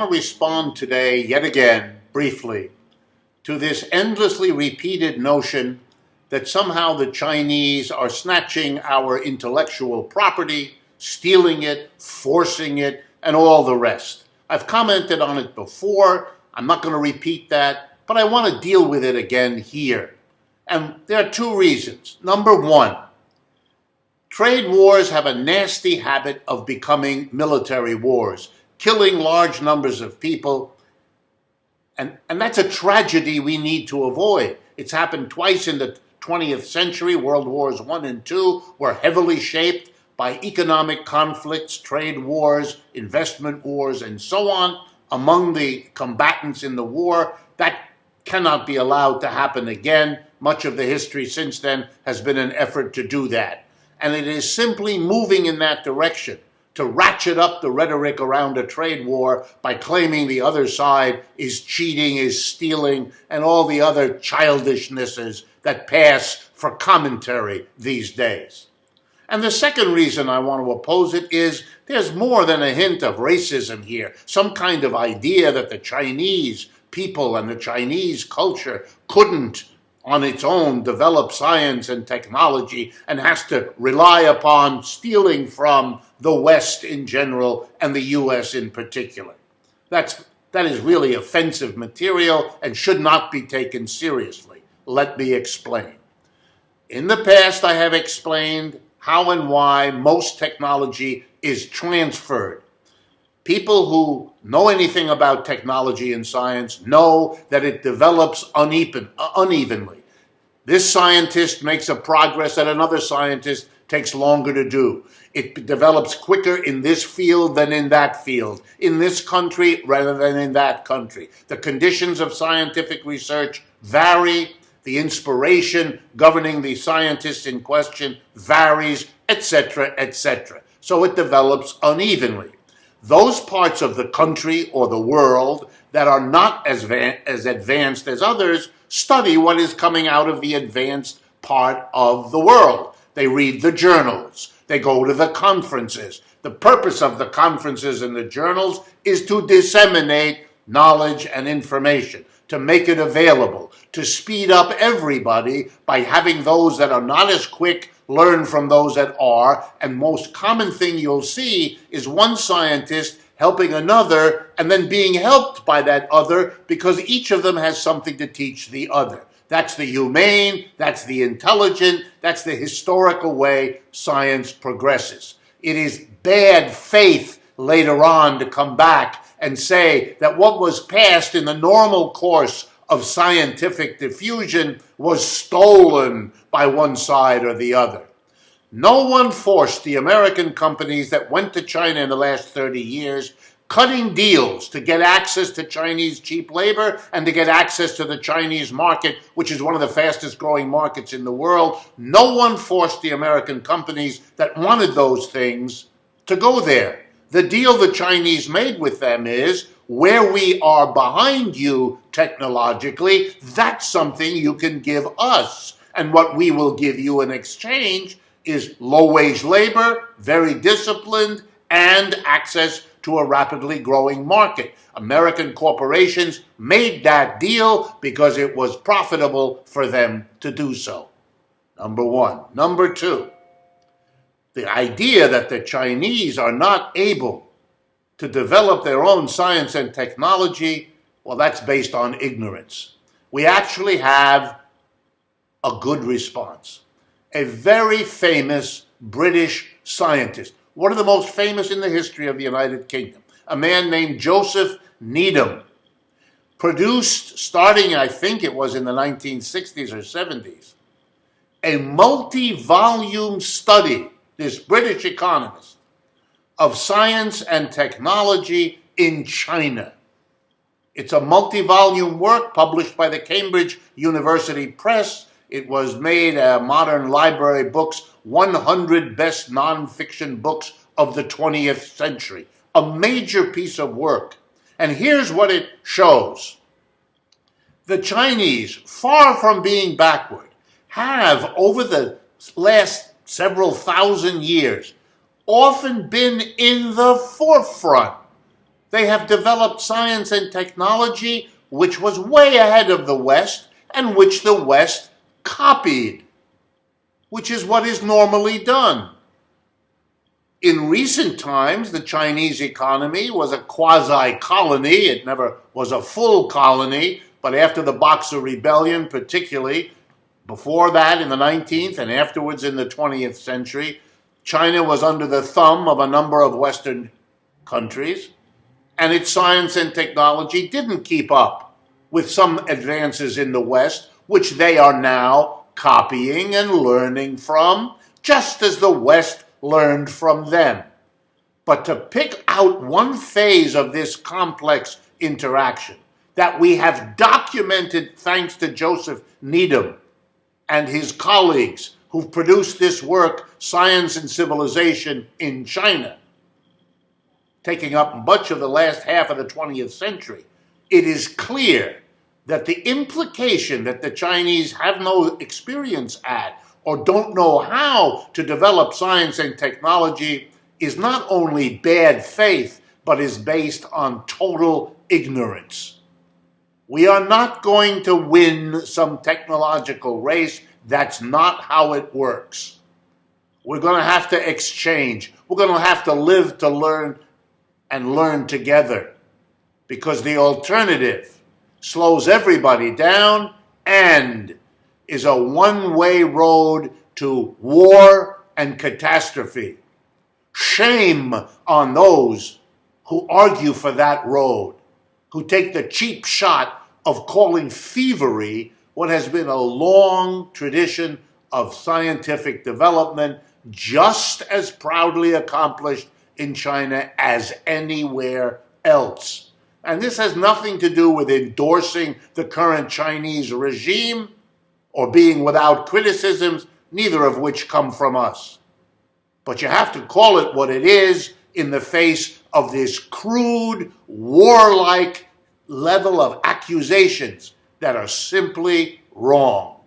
I want to respond today, yet again, briefly, to this endlessly repeated notion that somehow the Chinese are snatching our intellectual property, stealing it, forcing it, and all the rest. I've commented on it before. I'm not going to repeat that, but I want to deal with it again here. And there are two reasons. Number one, trade wars have a nasty habit of becoming military wars, killing large numbers of people. And that's a tragedy we need to avoid. It's happened twice in the 20th century. World Wars I and II were heavily shaped by economic conflicts, trade wars, investment wars, and so on among the combatants in the war. That cannot be allowed to happen again. Much of the history since then has been an effort to do that. And it is simply moving in that direction, to ratchet up the rhetoric around a trade war by claiming the other side is cheating, is stealing, and all the other childishnesses that pass for commentary these days. And the second reason I want to oppose it is there's more than a hint of racism here, some kind of idea that the Chinese people and the Chinese culture couldn't on its own develop science and technology and has to rely upon stealing from the West in general and the US in particular. That is really offensive material and should not be taken seriously. Let me explain. In the past, I have explained how and why most technology is transferred. People who know anything about technology and science know that it develops unevenly. This scientist makes a progress that another scientist takes longer to do. It develops quicker in this field than in that field, in this country rather than in that country. The conditions of scientific research vary. The inspiration governing the scientist in question varies, etc., etc. So it develops unevenly. Those parts of the country or the world that are not as advanced as others study what is coming out of the advanced part of the world. They read the journals. They go to the conferences. The purpose of the conferences and the journals is to disseminate knowledge and information, to make it available, to speed up everybody by having those that are not as quick learn from those that are. And most common thing you'll see is one scientist helping another and then being helped by that other because each of them has something to teach the other. That's the humane, that's the intelligent, that's the historical way science progresses. It is bad faith later on to come back and say that what was passed in the normal course of scientific diffusion was stolen by one side or the other. No one forced the American companies that went to China in the last 30 years, cutting deals to get access to Chinese cheap labor and to get access to the Chinese market, which is one of the fastest growing markets in the world. No one forced the American companies that wanted those things to go there. The deal the Chinese made with them is, where we are behind you technologically, that's something you can give us. And what we will give you in exchange is low-wage labor, very disciplined, and access to a rapidly growing market. American corporations made that deal because it was profitable for them to do so. Number one. Number two, the idea that the Chinese are not able to develop their own science and technology, well, that's based on ignorance. We actually have a good response. A very famous British scientist, one of the most famous in the history of the United Kingdom, a man named Joseph Needham, produced, starting I think it was in the 1960s or 70s, a multi-volume study, this British economist, of science and technology in China. It's a multi-volume work published by the Cambridge University Press. It was made a modern library books, 100 best nonfiction books of the 20th century. A major piece of work. And here's what it shows. The Chinese, far from being backward, have, over the last several thousand years, often been in the forefront. They have developed science and technology which was way ahead of the West and which the West copied, which is what is normally done. In recent times, the Chinese economy was a quasi-colony. It never was a full colony, but after the Boxer Rebellion, particularly, before that in the 19th and afterwards in the 20th century, China was under the thumb of a number of Western countries, and its science and technology didn't keep up with some advances in the West, which they are now copying and learning from, just as the West learned from them. But to pick out one phase of this complex interaction that we have documented thanks to Joseph Needham and his colleagues who've produced this work, Science and Civilization in China, taking up much of the last half of the 20th century, it is clear that the implication that the Chinese have no experience at or don't know how to develop science and technology is not only bad faith, but is based on total ignorance. We are not going to win some technological race. That's not how it works. We're going to have to exchange. We're going to have to live to learn and learn together, because the alternative slows everybody down and is a one-way road to war and catastrophe. Shame on those who argue for that road, who take the cheap shot of calling thievery what has been a long tradition of scientific development, just as proudly accomplished in China as anywhere else. And this has nothing to do with endorsing the current Chinese regime or being without criticisms, neither of which come from us. But you have to call it what it is in the face of this crude, warlike level of accusations that are simply wrong.